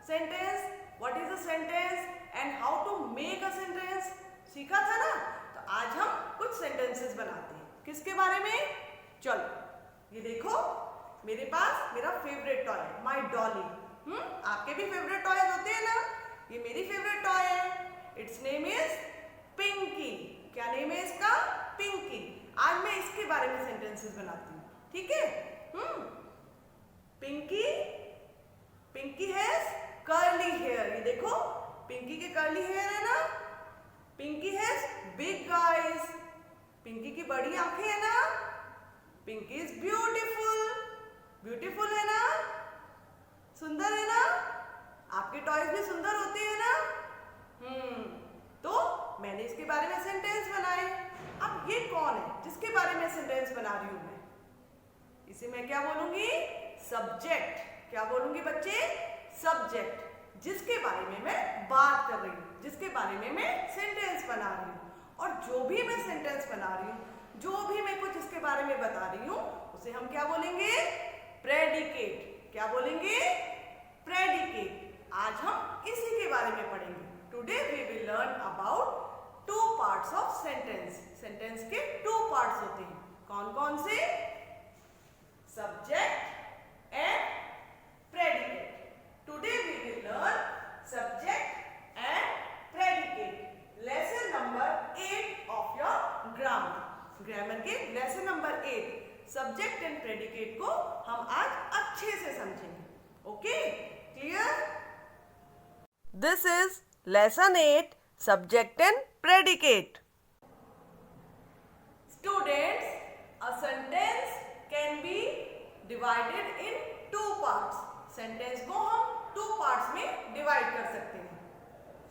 Sentence, what is a sentence and how to make a sentence सीखा था ना। तो आज हम कुछ सेंटेंसेस बनाते हैं। किसके बारे में? चलो ये देखो, मेरे पास मेरा फेवरेट टॉय है, माई डॉली। आपके भी फेवरेट टॉयज होते हैं ना। ये मेरी फेवरेट टॉय है, इट्स नेम इज पिंकी। क्या नेम है इसका? पिंकी। आज मैं इसके बारे में सेंटेंसेस बनाती हूँ, ठीक है। Pinky, Pinky has curly hair. ये देखो, पिंकी के कर्ली हेयर है ना। Pinky has big eyes. Pinky की बड़ी आंखें है ना। Pinky is beautiful. ब्यूटीफुल है ना, सुंदर है ना। आपके टॉयज भी सुंदर होते हैं ना। तो मैंने इसके बारे में सेंटेंस बनाए। अब ये कौन है जिसके बारे में सेंटेंस बना रही हूं मैं? इसे मैं क्या बोलूंगी? सब्जेक्ट। क्या बोलूंगी बच्चे? सब्जेक्ट। जिसके बारे में मैं बात कर रही हूं, जिसके बारे में मैं सेंटेंस बना रही हूं। और जो भी मैं सेंटेंस बना रही हूं, जो भी मैं कुछ इसके बारे में बता रही हूं, उसे हम क्या बोलेंगे? प्रेडिकेट। क्या बोलेंगे? प्रेडिकेट। आज हम इसी के बारे में पढ़ेंगे। Today we will learn about two parts of sentence. Sentence के टू पार्ट्स होते हैं। कौन कौन से? Subject and predicate. Today we will learn subject and predicate. Lesson number 8 of your grammar. Grammar के lesson number 8 subject and predicate को हम आज अच्छे से समझेंगे। Okay, clear? This is lesson 8 subject and predicate. Students, a sentence can be divided in two parts. Sentence को हम two parts में डिवाइड कर सकते हैं,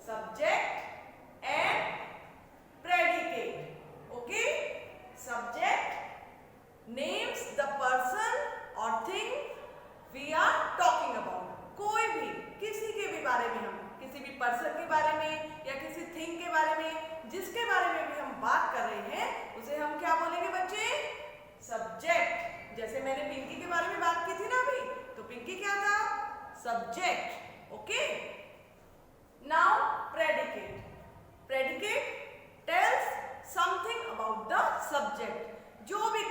subject and predicate. Okay, subject names the person और thing we are talking about. कोई भी, किसी के भी बारे में, हम किसी भी पर्सन के बारे में या किसी थिंग के बारे में, जिसके बारे में भी हम बात कर रहे हैं, उसे हम क्या बोलेंगे बच्चे? सब्जेक्ट। जैसे मैंने पिंकी के बारे में बात की थी ना अभी, तो पिंकी क्या था? Subject. Okay, now predicate. Predicate tells something about the subject. जो भी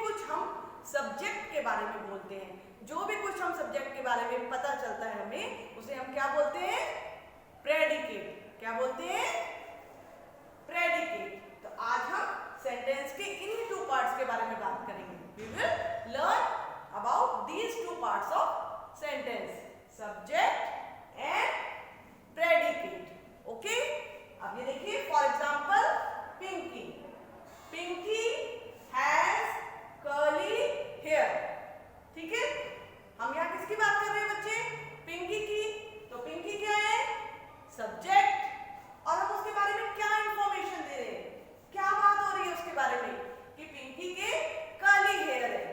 कुछ हम सब्जेक्ट के बारे में बोलते हैं, जो भी कुछ हम सब्जेक्ट के बारे में पता चलता है हमें, उसे हम क्या बोलते हैं? प्रेडिकेट। क्या बोलते हैं? प्रेडिकेट। तो आज हम सेंटेंस के इन्हीं टू पार्ट्स के बारे में बात करेंगे। We will learn about these two parts of sentence, subject and predicate. Okay, अब ये देखिए, for example Pinky. Pinky has curly hair. ठीक है, हम यहाँ किसकी बात कर रहे हैं बच्चे? पिंकी की। तो पिंकी क्या है? सब्जेक्ट। और हम उसके बारे में क्या इंफॉर्मेशन दे रहे हैं? क्या बात हो रही है उसके बारे में? कि पिंकी के कर्ली हेयर है,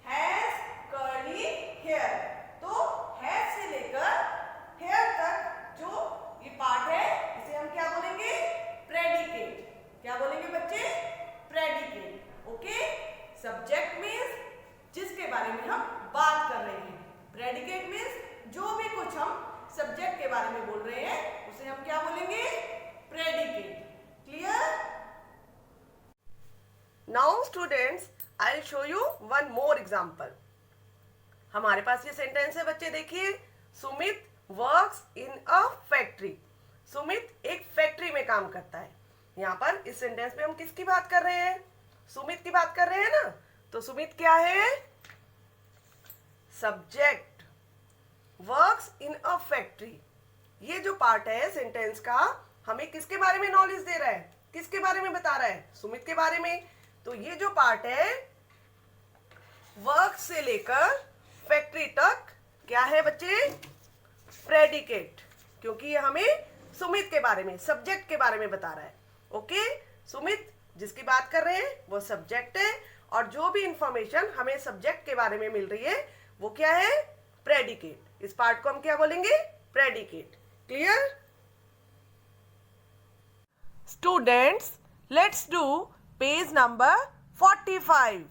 हैज कर्ली हेयर। तो हैज से लेकर हेयर तक जो ये पार्ट है, इसे हम क्या बोलेंगे? प्रेडिकेट। क्या बोलेंगे बच्चे? प्रेडिकेट। ओके, सब्जेक्ट मीन्स जिसके बारे में हम बात कर रहे हैं। प्रेडिकेट मीन्स जो भी कुछ हम सब्जेक्ट के बारे में बोल रहे हैं, उसे हम क्या बोलेंगे? Predicate. Clear? Now students, I will show you one more example. हमारे पास ये सेंटेंस है बच्चे, देखिए, Sumit works in a factory. Sumit एक फैक्ट्री में काम करता है। यहाँ पर इस सेंटेंस में हम किसकी बात कर रहे हैं? सुमित की बात कर रहे हैं ना। तो सुमित क्या है? Subject. Works in a factory. ये जो पार्ट है सेंटेंस का, हमें किसके बारे में नॉलेज दे रहा है? किसके बारे में बता रहा है? सुमित के बारे में। तो ये जो पार्ट है, वर्क से लेकर फैक्ट्री तक, क्या है बच्चे? प्रेडिकेट। क्योंकि ये हमें सुमित के बारे में, सब्जेक्ट के बारे में बता रहा है। ओके, सुमित जिसकी बात कर रहे हैं वो सब्जेक्ट है, और जो भी इंफॉर्मेशन हमें सब्जेक्ट के बारे में मिल रही है वो क्या है? प्रेडिकेट। इस पार्ट को हम क्या बोलेंगे? Predicate. Clear? Students, let's do page number 45.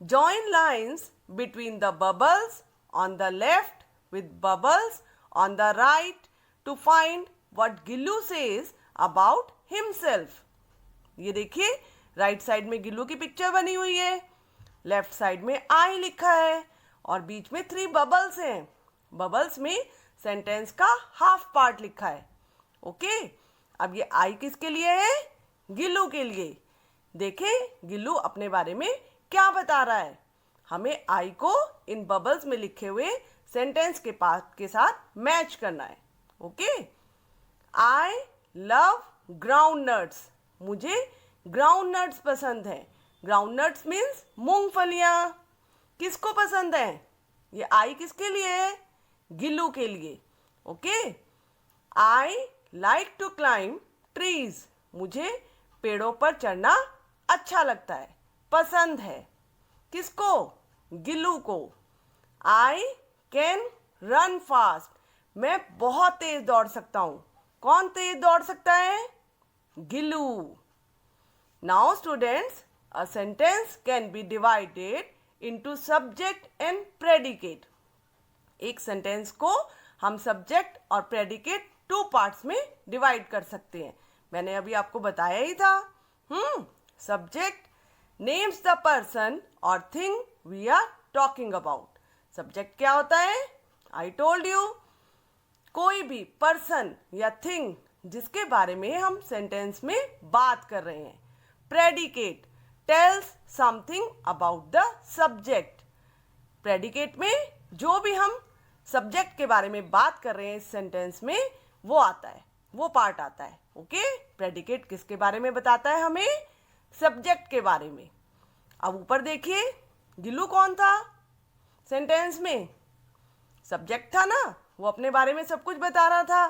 Join lines between the bubbles on the left with bubbles on the right to find what Gillu says about himself. ये देखिए राइट साइड में गिल्लू की पिक्चर बनी हुई है, लेफ्ट साइड में आई लिखा है और बीच में 3 बबल्स हैं. बबल्स में सेंटेंस का हाफ पार्ट लिखा है. ओके, अब ये आई किसके लिए है? गिल्लू के लिए. देखें गिल्लू अपने बारे में क्या बता रहा है. हमें आई को इन बबल्स में लिखे हुए सेंटेंस के पार्ट के साथ मैच करना है. Okay, I love groundnuts. मुझे ग्राउंड नट्स पसंद है. ग्राउंड नट्स मीन्स मूंगफलियां. किसको पसंद है? ये आई किसके लिए है? गिल्लू के लिए. Okay, I like to climb trees. मुझे पेड़ों पर चढ़ना अच्छा लगता है, पसंद है. किसको? गिल्लू को. I can run fast. मैं बहुत तेज दौड़ सकता हूँ. कौन तेज दौड़ सकता है? Gillu. Now students, a sentence can be divided into subject and predicate. एक सेंटेंस को हम सब्जेक्ट और प्रेडिकेट 2 पार्ट्स में डिवाइड कर सकते हैं. मैंने अभी आपको बताया ही था. सब्जेक्ट नेम्स द पर्सन और thing we are talking about. Subject क्या होता है? आई टोल्ड यू, कोई भी पर्सन या थिंग जिसके बारे में हम सेंटेंस में बात कर रहे हैं. Predicate tells something about the subject. Predicate में जो भी हम सब्जेक्ट के बारे में बात कर रहे हैं इस सेंटेंस में, वो आता है, वो पार्ट आता है. ओके, प्रेडिकेट किसके बारे में बताता है? हमें सब्जेक्ट के बारे में. अब ऊपर देखिए, गिल्लू कौन था सेंटेंस में? सब्जेक्ट था ना. वो अपने बारे में सब कुछ बता रहा था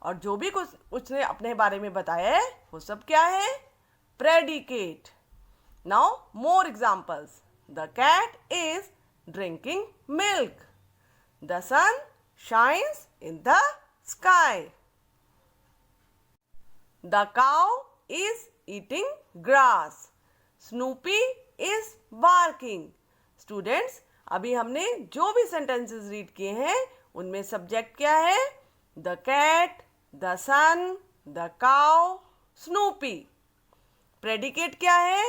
और जो भी कुछ उसने अपने बारे में बताया है वो सब क्या है? Predicate. Now more examples. The cat is drinking milk. The sun shines in the sky. The cow is eating grass. Snoopy is barking. Students, अभी हमने जो भी sentences रीड किए हैं उनमें सब्जेक्ट क्या है? The cat, the sun, the cow, Snoopy. Predicate क्या है?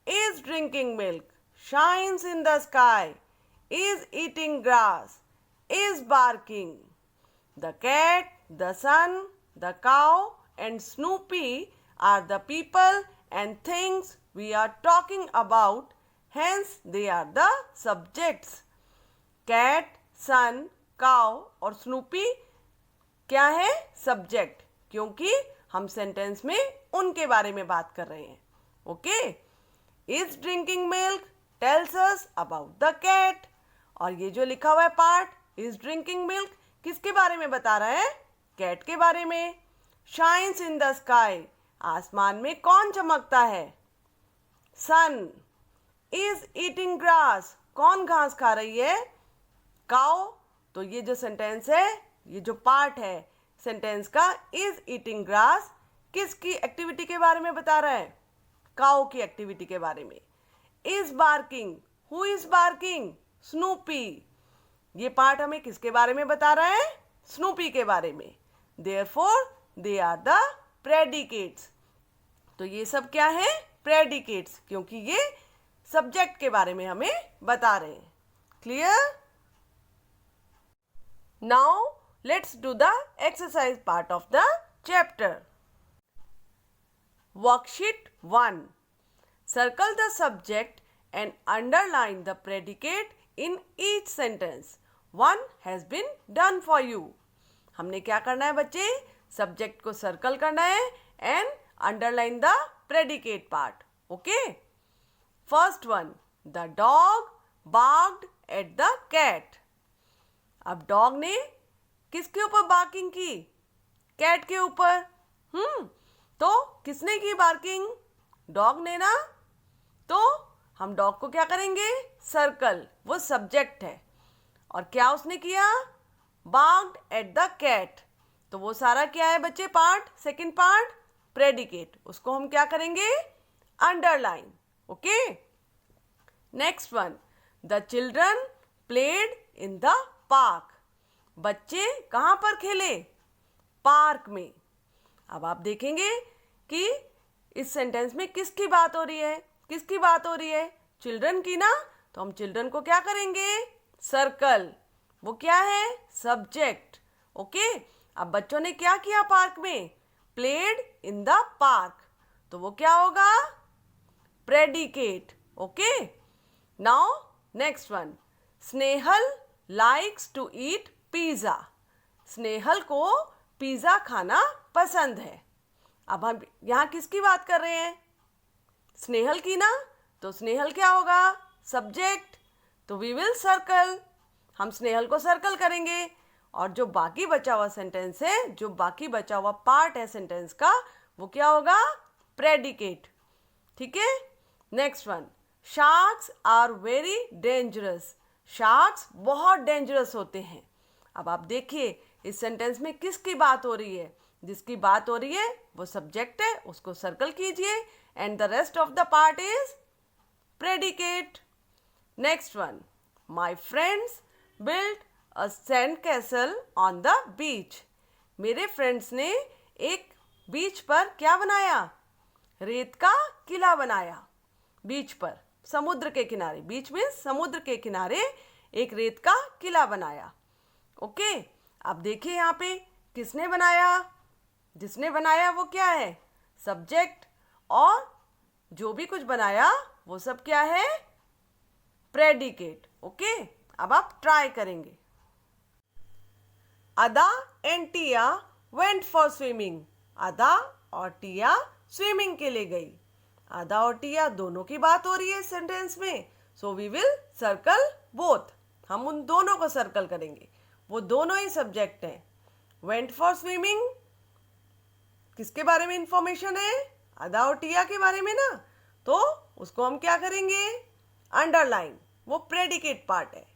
Is drinking milk, shines in the sky, is eating grass, is barking. The cat, the sun, the cow and Snoopy are the people and things we are talking about, hence they are the subjects. Cat, sun, cow और Snoopy क्या है? Subject, क्योंकि हम sentence में उनके बारे में बात कर रहे हैं. Okay, is drinking milk tells us about the cat. और ये जो लिखा हुआ है पार्ट is drinking milk किसके बारे में बता रहा है? कैट के बारे में. shines in the sky, आसमान में कौन चमकता है? सन. इज ईटिंग ग्रास, कौन घास खा रही है? काउ. तो ये जो सेंटेंस है, ये जो पार्ट है सेंटेंस का, इज ईटिंग ग्रास किसकी एक्टिविटी के बारे में बता रहा है? काउ की एक्टिविटी के बारे में. Is barking, who is barking? Snoopy. ये पार्ट हमें किसके बारे में बता रहा है? स्नूपी के बारे में. Therefore they are the predicates. तो ये सब क्या है? प्रेडिकेट्स, क्योंकि ये सब्जेक्ट के बारे में हमें बता रहे हैं. Clear? Now let's do the exercise part of the chapter. Worksheet 1. Circle the subject and underline the predicate in each sentence. 1 has been done for you. हमने क्या करना है बच्चे? सब्जेक्ट को सर्कल करना है and underline the predicate part. Okay, first one, the dog barked at the cat. अब dog ने किसके ऊपर बार्किंग की? कैट के ऊपर. तो किसने की बार्किंग? डॉग ने ना. तो हम डॉग को क्या करेंगे? सर्कल. वो सब्जेक्ट है. और क्या उसने किया? बार्क्ड एट द कैट. तो वो सारा क्या है बच्चे? Part, second part predicate. उसको हम क्या करेंगे? Underline. Okay, next one, the children played in the park. बच्चे कहाँ पर खेले? पार्क में। अब आप देखेंगे कि इस सेंटेंस में किसकी बात हो रही है? किसकी बात हो रही है? चिल्ड्रन की ना। तो हम चिल्ड्रन को क्या करेंगे? सर्कल। वो क्या है? सब्जेक्ट। ओके। अब बच्चों ने क्या किया पार्क में? Played in the park. तो वो क्या होगा? Predicate. Okay. Now next one. Snehal likes to eat pizza. Snehal को पिज्जा खाना पसंद है। अब हम यहाँ किसकी बात कर रहे हैं? स्नेहल की ना। तो स्नेहल क्या होगा? सब्जेक्ट। तो वी विल सर्कल। हम स्नेहल को सर्कल करेंगे। और जो बाकी बचा हुआ सेंटेंस है, जो बाकी बचा हुआ पार्ट है सेंटेंस का, वो क्या होगा? प्रेडिकेट। ठीक है। Next one. Sharks are very dangerous. Sharks बहुत डेंजरस होते हैं। अब आप देखिए इस सेंटेंस में किसकी बात हो रही है? जिसकी बात हो रही है वो सब्जेक्ट है, उसको सर्कल कीजिए। And the rest of the part is predicate. Next one. My friends build a sand castle on the beach. मेरे फ्रेंड्स ने एक बीच पर क्या बनाया? रेत का किला बनाया। बीच पर, समुद्र के किनारे। बीच में समुद्र के किनारे एक रेत का किला बनाया। ओके। अब देखिए यहाँ पे किसने बनाया? जिसने बनाया वो क्या है? सब्जेक्ट। और जो भी कुछ बनाया वो सब क्या है? प्रेडिकेट। ओके। अब आप ट्राई करेंगे। अदा and Tiya went for swimming. अदा और टिया स्विमिंग के लिए गई। अदा और टिया दोनों की बात हो रही है सेंटेंस में। So we will circle both. हम उन दोनों को सर्कल करेंगे। वो दोनों ही सब्जेक्ट हैं। वेंट फॉर स्विमिंग किसके बारे में इंफॉर्मेशन है? अदा और टिया के बारे में ना। तो उसको हम क्या करेंगे? अंडरलाइन। वो प्रेडिकेट पार्ट है।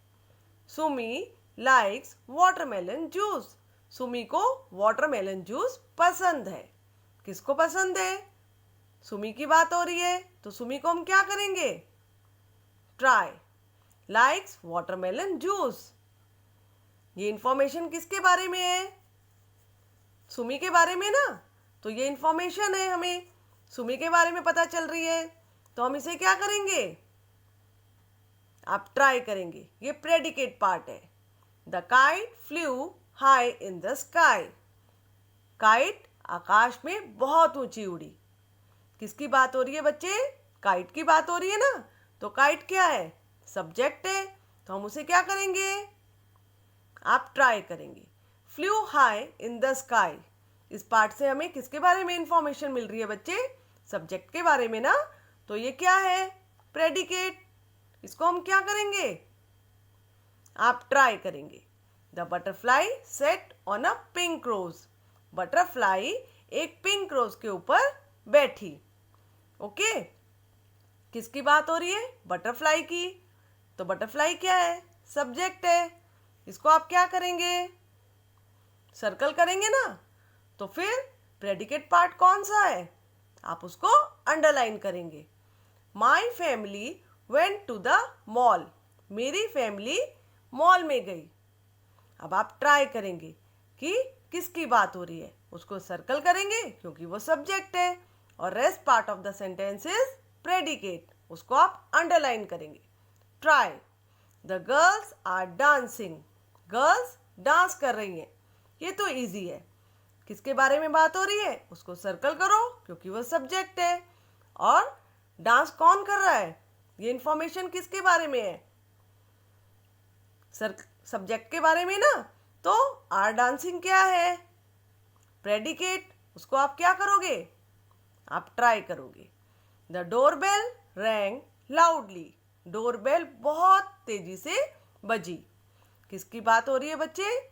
Sumi likes watermelon juice. Sumi को वाटरमेलन जूस पसंद है। किसको पसंद है? सुमी की बात हो रही है। तो सुमी को हम क्या करेंगे? ट्राई। Likes watermelon juice. ये इंफॉर्मेशन किसके बारे में है? सुमी के बारे में ना। तो ये इंफॉर्मेशन है, हमें सुमी के बारे में पता चल रही है। तो हम इसे क्या करेंगे? आप ट्राई करेंगे। ये प्रेडिकेट पार्ट है। The kite flew high in the sky. Kite आकाश में बहुत ऊंची उड़ी। किसकी बात हो रही है बच्चे? काइट की बात हो रही है ना। तो काइट क्या है? सब्जेक्ट है। तो हम उसे क्या करेंगे? आप ट्राई करेंगे। Flu high in the sky. इस पार्ट से हमें किसके बारे में इंफॉर्मेशन मिल रही है बच्चे? सब्जेक्ट के बारे में ना। तो ये क्या है? प्रेडिकेट। इसको हम क्या करेंगे? आप ट्राई करेंगे। The butterfly sat on a pink rose. Butterfly एक पिंक रोज के ऊपर बैठी। ओके। किसकी बात हो रही है? बटरफ्लाई की। तो बटरफ्लाई क्या है? सब्जेक्ट है। इसको आप क्या करेंगे? सर्कल करेंगे ना। तो फिर प्रेडिकेट पार्ट कौन सा है? आप उसको अंडरलाइन करेंगे। My family went to the mall. मेरी फैमिली मॉल में गई। अब आप ट्राई करेंगे कि किसकी बात हो रही है। उसको सर्कल करेंगे क्योंकि वो सब्जेक्ट है। और rest part of the sentence is predicate. उसको आप अंडरलाइन करेंगे। Try. The girls are dancing. Girls dance कर रही हैं। ये तो इजी है। किसके बारे में बात हो रही है? उसको सर्कल करो क्योंकि वो सब्जेक्ट है। और डांस कौन कर रहा है? ये इंफॉर्मेशन किसके बारे में है? सब्जेक्ट के बारे में ना। तो आर डांसिंग क्या है? प्रेडिकेट। उसको आप क्या करोगे? आप ट्राई करोगे। The doorbell wrong loudly. Doorbell बहुत तेजी से बजी। किसकी बात हो रही है बच्चे?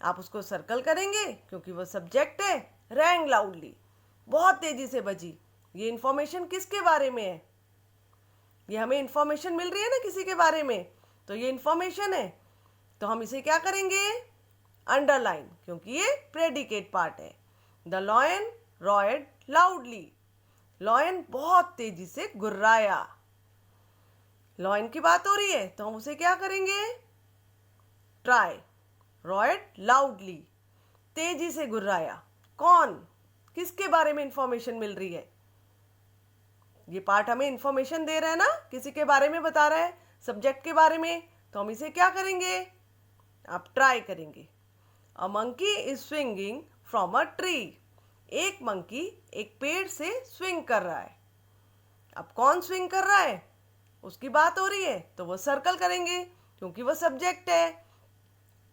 आप उसको सर्कल करेंगे क्योंकि वो सब्जेक्ट है। रैंग लाउडली बहुत तेजी से बजी। ये इंफॉर्मेशन किसके बारे में है? ये हमें इंफॉर्मेशन मिल रही है ना किसी के बारे में। तो ये इंफॉर्मेशन है। तो हम इसे क्या करेंगे? अंडरलाइन क्योंकि ये प्रेडिकेट पार्ट है। The lion roared loudly. Lion बहुत तेजी से गुर्राया। लॉयन की बात हो रही है तो हम उसे क्या करेंगे? ट्राई। रॉयड लाउडली, तेजी से गुर्राया। कौन, किसके बारे में इंफॉर्मेशन मिल रही है? ये पार्ट हमें इंफॉर्मेशन दे रहा है ना, किसी के बारे में बता रहा है, सब्जेक्ट के बारे में। तो हम इसे क्या करेंगे? आप ट्राई करेंगे। A monkey is swinging from a tree. एक मंकी एक पेड़ से स्विंग कर रहा है। अब कौन स्विंग कर रहा है उसकी बात हो रही है, तो वो सर्कल करेंगे क्योंकि वो सब्जेक्ट है।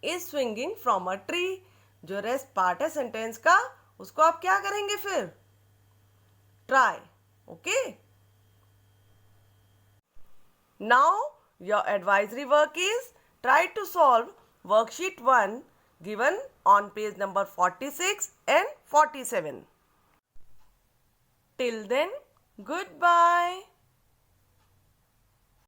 Is swinging from a tree, जो रेस्ट पार्ट है सेंटेंस का, उसको आप क्या करेंगे फिर? Try. Okay, now your advisory work is try to solve worksheet 1 given on page number 46 and 47. Till then, goodbye.